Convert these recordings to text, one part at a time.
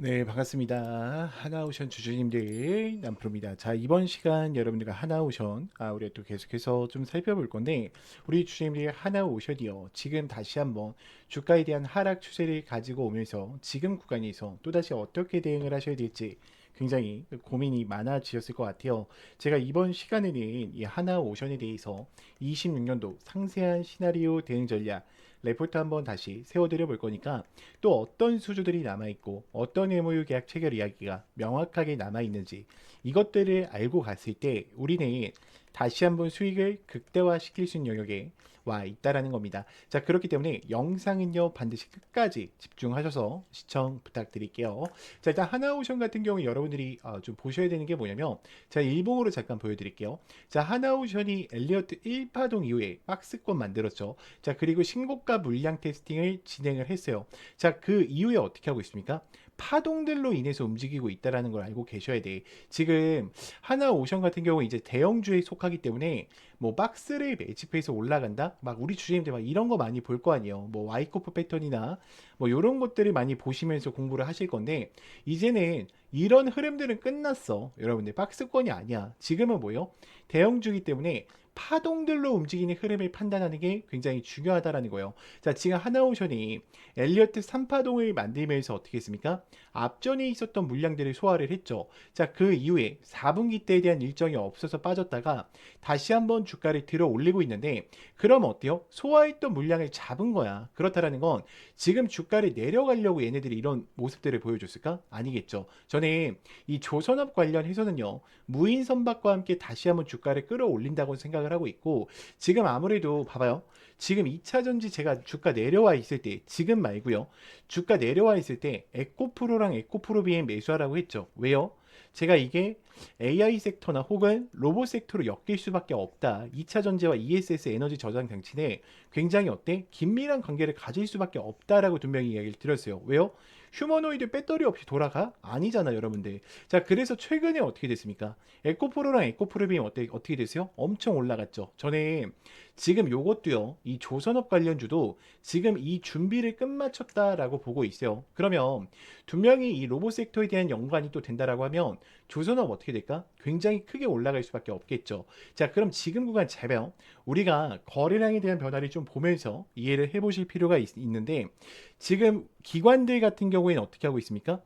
네, 반갑습니다. 하나오션 주주님들 남프로입니다. 자, 이번 시간 여러분들과 하나오션 우리가 또 계속해서 좀 살펴볼 건데, 우리 주주님들이 하나오션이요, 지금 다시 한번 주가에 대한 하락 추세를 가지고 오면서 지금 구간에서 또다시 어떻게 대응을 하셔야 될지 굉장히 고민이 많아지셨을 것 같아요. 제가 이번 시간에는 이 하나오션에 대해서 26년도 상세한 시나리오 대응 전략 레포트 한번 다시 세워드려 볼 거니까, 또 어떤 수주들이 남아있고 어떤 MOU 계약 체결 이야기가 명확하게 남아있는지, 이것들을 알고 갔을 때 우리는 다시 한번 수익을 극대화시킬 수 있는 영역에 와 있다라는 겁니다. 자, 그렇기 때문에 영상은요 반드시 끝까지 집중하셔서 시청 부탁드릴게요. 자, 일단 하나오션 같은 경우 여러분들이 좀 보셔야 되는 게 뭐냐면, 제가 일봉으로 잠깐 보여드릴게요. 자, 하나오션이 엘리어트 1파동 이후에 박스권 만들었죠. 자, 그리고 신고가 물량 테스팅을 진행을 했어요. 자, 그 이후에 어떻게 하고 있습니까? 파동들로 인해서 움직이고 있다라는 걸 알고 계셔야 돼. 지금 하나오션 같은 경우 이제 대형주에 속하기 때문에 뭐 박스를 매집해서 올라간다? 막 우리 주주님들 막 이런 거 많이 볼 거 아니에요. 뭐 와이코프 패턴이나 뭐 이런 것들을 많이 보시면서 공부를 하실 건데, 이제는 이런 흐름들은 끝났어. 여러분들 박스권이 아니야. 지금은 뭐예요? 대형주기 때문에 파동들로 움직이는 흐름을 판단하는 게 굉장히 중요하다라는 거예요. 자, 지금 하나오션이 엘리어트 3파동을 만들면서 어떻게 했습니까? 앞전에 있었던 물량들을 소화를 했죠. 자, 그 이후에 4분기 때에 대한 일정이 없어서 빠졌다가 다시 한번 주가를 들어 올리고 있는데, 그럼 어때요? 소화했던 물량을 잡은 거야. 그렇다라는 건 지금 주가를 내려가려고 얘네들이 이런 모습들을 보여줬을까? 아니겠죠. 저는 이 조선업 관련해서는요, 무인 선박과 함께 다시 한번 주가를 끌어올린다고 생각을 하고 있고, 지금 아무래도 봐봐요. 지금 2차 전지 제가 주가 내려와 있을 때, 지금 말고요, 주가 내려와 있을 때 에코프로랑 에코프로비엔 매수하라고 했죠. 왜요? 제가 이게 AI 섹터나 혹은 로봇 섹터로 엮일 수밖에 없다. 2차 전지와 ESS 에너지 저장 장치에 굉장히 어때? 긴밀한 관계를 가질 수밖에 없다라고 분명히 이야기를 드렸어요. 왜요? 휴머노이드 배터리 없이 돌아가? 아니잖아, 여러분들. 자, 그래서 최근에 어떻게 됐습니까? 에코프로랑 에코프로빔 어떻게 됐어요? 엄청 올라갔죠. 저는 지금 요것도요, 이 조선업 관련주도 지금 이 준비를 끝마쳤다라고 보고 있어요. 그러면 분명히 이 로봇 섹터에 대한 연관이 또 된다라고 하면 조선업 어떻게 될까? 굉장히 크게 올라갈 수밖에 없겠죠. 자, 그럼 지금 구간 재배요. 우리가 거래량에 대한 변화를 좀 보면서 이해를 해보실 필요가 있는데, 지금 기관들 같은 경우에는 어떻게 하고 있습니까?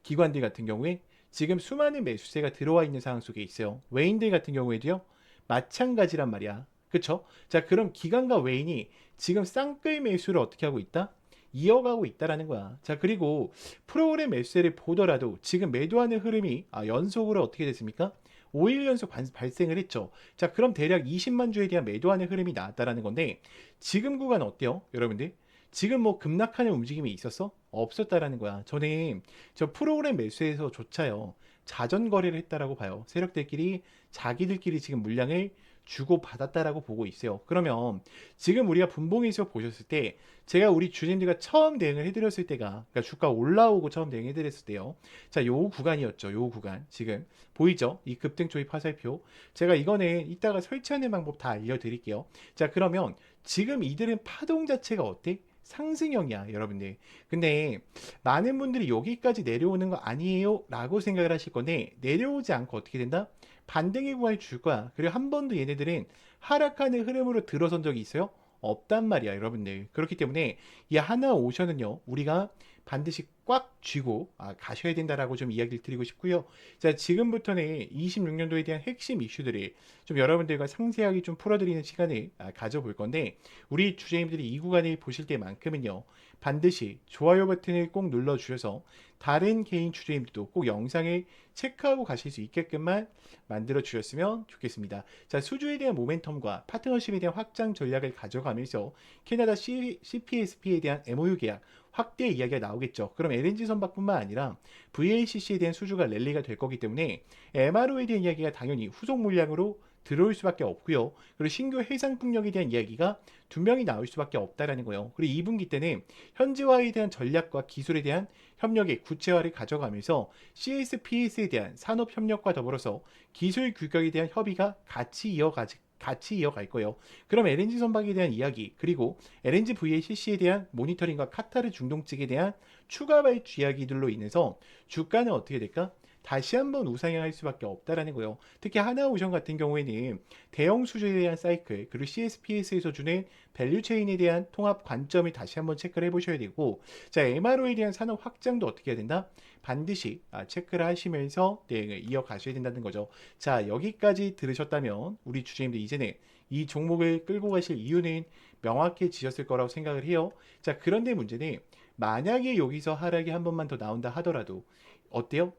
기관들 같은 경우에 지금 수많은 매수세가 들어와 있는 상황 속에 있어요. 외인들 같은 경우에도요, 마찬가지란 말이야. 그쵸? 자, 그럼 기관과 외인이 지금 쌍끌 매수를 어떻게 하고 있다? 이어가고 있다라는 거야. 자, 그리고 프로그램 매수세를 보더라도 지금 매도하는 흐름이 연속으로 어떻게 됐습니까? 5일 연속 발생을 했죠. 자, 그럼 대략 20만 주에 대한 매도하는 흐름이 나왔다라는 건데, 지금 구간 어때요, 여러분들? 지금 뭐 급락하는 움직임이 있었어? 없었다라는 거야. 저는 저 프로그램 매수에서조차요, 자전 거래를 했다라고 봐요. 세력들끼리 자기들끼리 지금 물량을 주고 받았다라고 보고 있어요. 그러면 지금 우리가 분봉에서 보셨을 때, 제가 우리 주님들과 처음 대응을 해드렸을 때가, 그러니까 주가 올라오고 처음 대응해드렸을 때요, 자, 요 구간이었죠. 요 구간 지금 보이죠? 이 급등 조입 화살표. 제가 이거는 이따가 설치하는 방법 다 알려드릴게요. 자, 그러면 지금 이들은 파동 자체가 어때? 상승형이야, 여러분들. 근데 많은 분들이 여기까지 내려오는 거 아니에요? 라고 생각을 하실 건데, 내려오지 않고 어떻게 된다? 반등의 구간을 줄 거야. 그리고 한 번도 얘네들은 하락하는 흐름으로 들어선 적이 있어요? 없단 말이야, 여러분들. 그렇기 때문에 이 하나 오션은요, 우리가 반드시 꽉 쥐고 가셔야 된다라고 좀 이야기를 드리고 싶고요. 자, 지금부터는 26년도에 대한 핵심 이슈들을 좀 여러분들과 상세하게 좀 풀어드리는 시간을 가져볼 건데, 우리 주제님들이 이 구간을 보실 때만큼은요, 반드시 좋아요 버튼을 꼭 눌러주셔서 다른 개인 주주님들도 꼭 영상을 체크하고 가실 수 있게끔만 만들어 주셨으면 좋겠습니다. 자, 수주에 대한 모멘텀과 파트너십에 대한 확장 전략을 가져가면서 캐나다 CPSP에 대한 MOU 계약 확대 이야기가 나오겠죠. 그럼 LNG 선박뿐만 아니라 VLCC에 대한 수주가 랠리가 될 거기 때문에 MRO에 대한 이야기가 당연히 후속 물량으로 들어올 수밖에 없고요. 그리고 신규 해상 풍력에 대한 이야기가 두 명이 나올 수밖에 없다라는 거예요. 그리고 2분기 때는 현지화에 대한 전략과 기술에 대한 협력의 구체화를 가져가면서 CSPS에 대한 산업 협력과 더불어서 기술 규격에 대한 협의가 같이 이어가지 같이 이어갈 거예요. 그럼 LNG 선박에 대한 이야기, 그리고 LNG VLCC에 대한 모니터링과 카타르 중동측에 대한 추가 발주 이야기들로 인해서 주가는 어떻게 될까? 다시 한번 우상향할 수밖에 없다라는 거예요. 특히 하나오션 같은 경우에는 대형 수주에 대한 사이클, 그리고 CSPS에서 주는 밸류체인에 대한 통합 관점을 다시 한번 체크를 해보셔야 되고, 자, MRO에 대한 산업 확장도 어떻게 해야 된다? 반드시 체크를 하시면서 이어가셔야 된다는 거죠. 자, 여기까지 들으셨다면 우리 주주님들 이제는 이 종목을 끌고 가실 이유는 명확해지셨을 거라고 생각을 해요. 자, 그런데 문제는 만약에 여기서 하락이 한 번만 더 나온다 하더라도 어때요?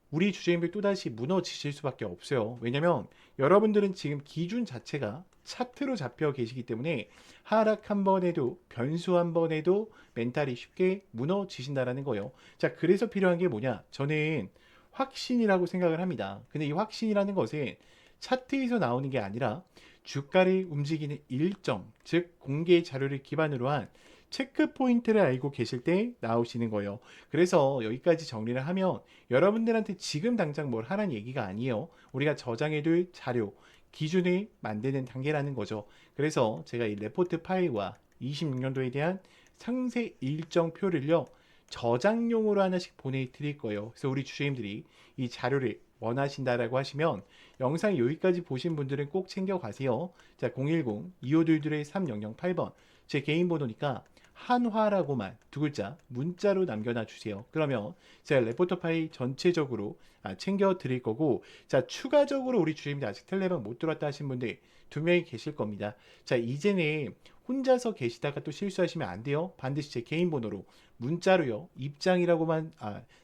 우리 주주님들 또다시 무너지실 수밖에 없어요. 왜냐면 여러분들은 지금 기준 자체가 차트로 잡혀 계시기 때문에 하락 한 번에도 변수 한 번에도 멘탈이 쉽게 무너지신다라는 거예요. 자, 그래서 필요한 게 뭐냐? 저는 확신이라고 생각을 합니다. 근데 이 확신이라는 것은 차트에서 나오는 게 아니라 주가를 움직이는 일정, 즉 공개 자료를 기반으로 한 체크 포인트를 알고 계실 때 나오시는 거예요. 그래서 여기까지 정리를 하면 여러분들한테 지금 당장 뭘 하라는 얘기가 아니에요. 우리가 저장해둘 자료, 기준을 만드는 단계라는 거죠. 그래서 제가 이 레포트 파일과 26년도에 대한 상세 일정표를요, 저장용으로 하나씩 보내드릴 거예요. 그래서 우리 주주님들이 이 자료를 원하신다라고 하시면 영상 여기까지 보신 분들은 꼭 챙겨가세요. 자, 010-2522-3008번 제 개인 번호니까 한화라고만 두 글자 문자로 남겨놔 주세요. 그러면 제가 레포터 파일 전체적으로 챙겨 드릴 거고, 자, 추가적으로 우리 주임들 아직 텔레방 못 들어왔다 하신 분들 2명이 계실 겁니다. 자, 이제는 혼자서 계시다가 또 실수하시면 안 돼요. 반드시 제 개인 번호로 문자로요, 입장이라고만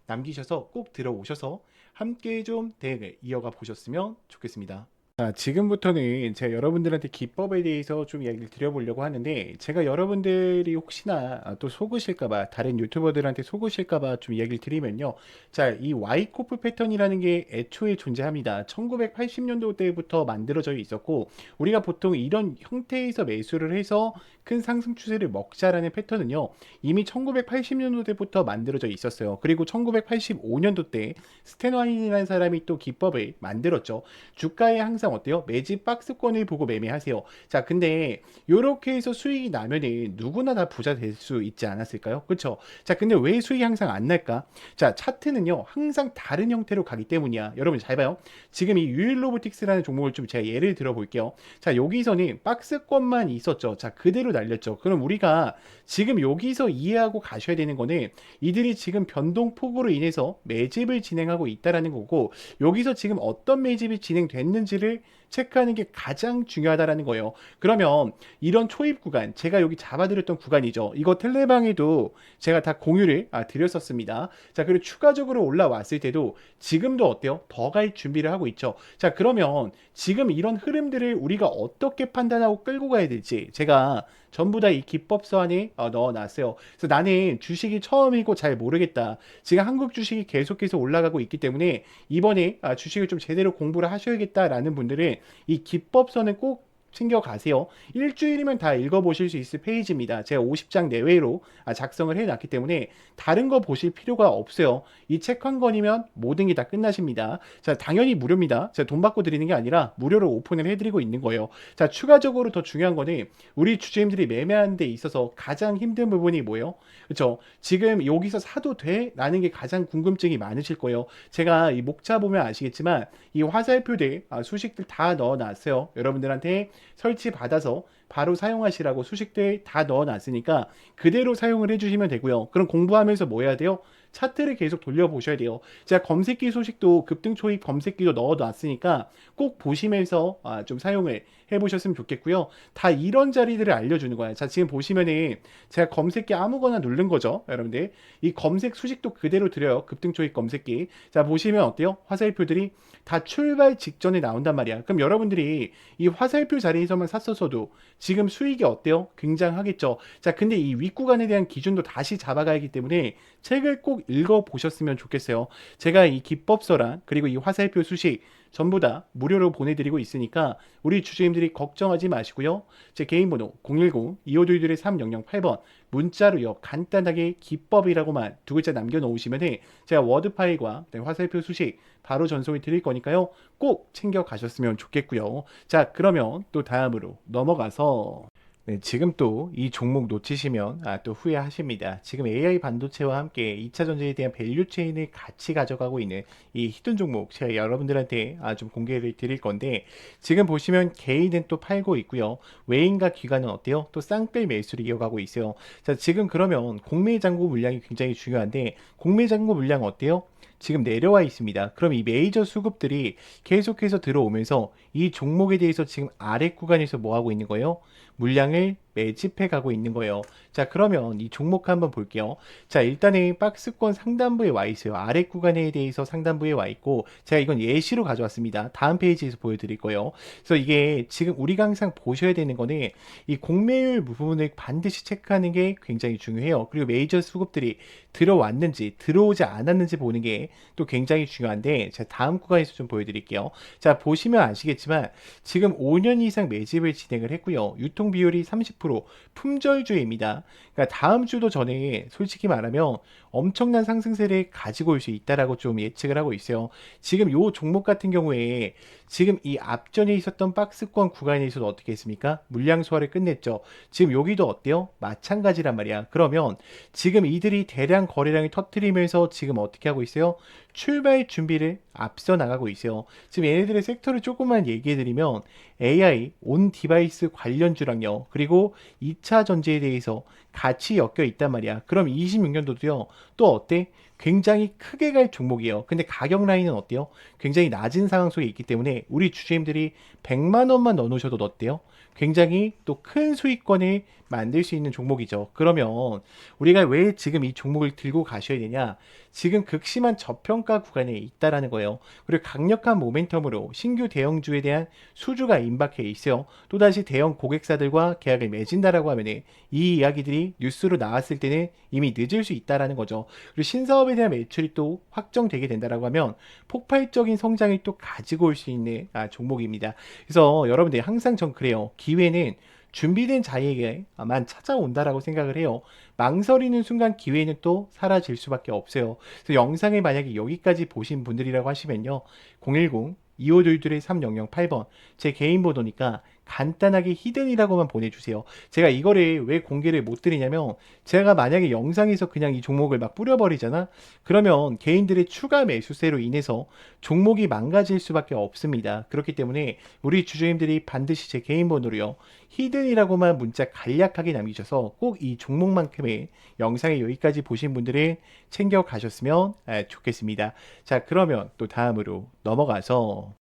남기셔서 꼭 들어오셔서 함께 좀 대응을 이어가 보셨으면 좋겠습니다. 자, 지금부터는 제가 여러분들한테 기법에 대해서 좀 이야기를 드려보려고 하는데, 제가 여러분들이 혹시나 또 속으실까봐, 다른 유튜버들한테 속으실까봐 좀 이야기를 드리면요. 자, 이 와이코프 패턴이라는 게 애초에 존재합니다. 1980년도 때부터 만들어져 있었고, 우리가 보통 이런 형태에서 매수를 해서 큰 상승 추세를 먹자라는 패턴은요, 이미 1980년도 때부터 만들어져 있었어요. 그리고 1985년도 때 스탠와인이라는 사람이 또 기법을 만들었죠. 주가에 항상 어때요? 매집 박스권을 보고 매매하세요. 자, 근데 이렇게 해서 수익이 나면은 누구나 다 부자 될 수 있지 않았을까요? 그렇죠? 자, 근데 왜 수익이 항상 안 날까? 자, 차트는요, 항상 다른 형태로 가기 때문이야. 여러분 잘 봐요. 지금 이 유일로보틱스라는 종목을 좀 제가 예를 들어 볼게요. 자, 여기서는 박스권만 있었죠. 자, 그대로 날렸죠. 그럼 우리가 지금 여기서 이해하고 가셔야 되는 거는 이들이 지금 변동폭으로 인해서 매집을 진행하고 있다라는 거고, 여기서 지금 어떤 매집이 진행됐는지를 체크하는 게 가장 중요하다라는 거예요. 그러면 이런 초입 구간, 제가 여기 잡아드렸던 구간이죠. 이거 텔레방에도 제가 다 공유를 드렸었습니다. 자, 그리고 추가적으로 올라왔을 때도 지금도 어때요? 더 갈 준비를 하고 있죠. 자, 그러면 지금 이런 흐름들을 우리가 어떻게 판단하고 끌고 가야 될지 제가 전부 다 이 기법서 안에 넣어놨어요. 그래서 나는 주식이 처음이고 잘 모르겠다. 지금 한국 주식이 계속해서 올라가고 있기 때문에 이번에 주식을 좀 제대로 공부를 하셔야겠다라는 분들은 이 기법서는 꼭 챙겨가세요. 일주일이면 다 읽어보실 수 있을 페이지입니다. 제가 50장 내외로 작성을 해놨기 때문에 다른 거 보실 필요가 없어요. 이 책 한 권이면 모든 게 다 끝나십니다. 자, 당연히 무료입니다. 제가 돈 받고 드리는 게 아니라 무료로 오픈을 해드리고 있는 거예요. 자, 추가적으로 더 중요한 거는 우리 주주님들이 매매하는 데 있어서 가장 힘든 부분이 뭐예요? 그렇죠? 지금 여기서 사도 돼? 라는 게 가장 궁금증이 많으실 거예요. 제가 이 목차 보면 아시겠지만 이 화살표들 수식들 다 넣어놨어요. 여러분들한테 설치 받아서 바로 사용하시라고 수식들 다 넣어놨으니까 그대로 사용을 해주시면 되고요. 그럼 공부하면서 뭐 해야 돼요? 차트를 계속 돌려보셔야 돼요. 제가 검색기 소식도 급등 초입 검색기도 넣어놨으니까 꼭 보시면서 좀 사용을 해보셨으면 좋겠고요. 다 이런 자리들을 알려주는 거예요. 자, 지금 보시면은 제가 검색기 아무거나 누른 거죠. 여러분들 이 검색 수식도 그대로 드려요. 급등 초입 검색기. 자, 보시면 어때요? 화살표들이 다 출발 직전에 나온단 말이야. 그럼 여러분들이 이 화살표 자리에서만 샀었어도 지금 수익이 어때요? 굉장하겠죠. 자, 근데 이 윗구간에 대한 기준도 다시 잡아가야 하기 때문에 책을 꼭 꼭 읽어보셨으면 좋겠어요. 제가 이 기법서랑 그리고 이 화살표 수식 전부 다 무료로 보내드리고 있으니까 우리 주주님들이 걱정하지 마시고요. 제 개인 번호 010-2522-3008번 문자로요. 간단하게 기법이라고만 두 글자 남겨놓으시면 제가 워드 파일과 화살표 수식 바로 전송이 드릴 거니까요. 꼭 챙겨 가셨으면 좋겠고요. 자, 그러면 또 다음으로 넘어가서 네, 지금 또 이 종목 놓치시면 또 후회하십니다. 지금 AI 반도체와 함께 2차 전지에 대한 밸류 체인을 같이 가져가고 있는 이 히든 종목 제가 여러분들한테 좀 공개를 드릴 건데 지금 보시면 개인은 또 팔고 있고요. 외인과 기관은 어때요? 또 쌍끌 매수를 이어가고 있어요. 자, 지금 그러면 공매 잔고 물량이 굉장히 중요한데 공매 잔고 물량 어때요? 지금 내려와 있습니다. 그럼 이 메이저 수급들이 계속해서 들어오면서 이 종목에 대해서 지금 아래 구간에서 뭐 하고 있는 거예요? 물량을 매집해 가고 있는 거예요. 자, 그러면 이 종목 한번 볼게요. 자, 일단은 박스권 상단부에 와 있어요. 아래 구간에 대해서 상단부에 와 있고, 제가 이건 예시로 가져왔습니다. 다음 페이지에서 보여드릴 거예요. 그래서 이게 지금 우리가 항상 보셔야 되는 거는 이 공매율 부분을 반드시 체크하는 게 굉장히 중요해요. 그리고 메이저 수급들이 들어왔는지 들어오지 않았는지 보는 게 또 굉장히 중요한데, 제가 다음 구간에서 좀 보여드릴게요. 자, 보시면 아시겠지만 지금 5년 이상 매집을 진행을 했고요. 유통 비율이 30%, 품절주입니다. 그러니까 다음 주도 전에 솔직히 말하면 엄청난 상승세를 가지고 올 수 있다라고 좀 예측을 하고 있어요. 지금 요 종목 같은 경우에 지금 이 앞전에 있었던 박스권 구간에서도 어떻게 했습니까? 물량 소화를 끝냈죠. 지금 여기도 어때요? 마찬가지란 말이야. 그러면 지금 이들이 대량 거래량을 터뜨리면서 지금 어떻게 하고 있어요? 출발 준비를 앞서 나가고 있어요. 지금 얘네들의 섹터를 조금만 얘기해 드리면 AI, 온 디바이스 관련주랑요. 그리고 2차 전지에 대해서 같이 엮여 있단 말이야. 그럼 26년도도요. 또 어때? 굉장히 크게 갈 종목이에요. 근데 가격 라인은 어때요? 굉장히 낮은 상황 속에 있기 때문에 우리 주주님들이 100만 원만 넣어 놓으셔도 어때요? 굉장히 또 큰 수익권을 만들 수 있는 종목이죠. 그러면 우리가 왜 지금 이 종목을 들고 가셔야 되냐? 지금 극심한 저평가 구간에 있다라는 거예요. 그리고 강력한 모멘텀으로 신규 대형주에 대한 수주가 임박해 있어요. 또다시 대형 고객사들과 계약을 맺은다라고 하면 이 이야기들이 뉴스로 나왔을 때는 이미 늦을 수 있다라는 거죠. 그리고 신사업에 대한 매출이 또 확정되게 된다라고 하면 폭발적인 성장을 또 가지고 올 수 있는 종목입니다. 그래서 여러분들 항상 전 그래요. 기회는 준비된 자에게만 찾아온다라고 생각을 해요. 망설이는 순간 기회는 또 사라질 수밖에 없어요. 그래서 영상을 만약에 여기까지 보신 분들이라고 하시면요. 010-2522-3008번 제 개인 번호니까 간단하게 히든이라고만 보내주세요. 제가 이거를 왜 공개를 못 드리냐면 제가 만약에 영상에서 그냥 이 종목을 막 뿌려버리잖아. 그러면 개인들의 추가 매수세로 인해서 종목이 망가질 수밖에 없습니다. 그렇기 때문에 우리 주주님들이 반드시 제 개인 번호로요. 히든이라고만 문자 간략하게 남기셔서 꼭 이 종목만큼의 영상에 여기까지 보신 분들은 챙겨 가셨으면 좋겠습니다. 자, 그러면 또 다음으로 넘어가서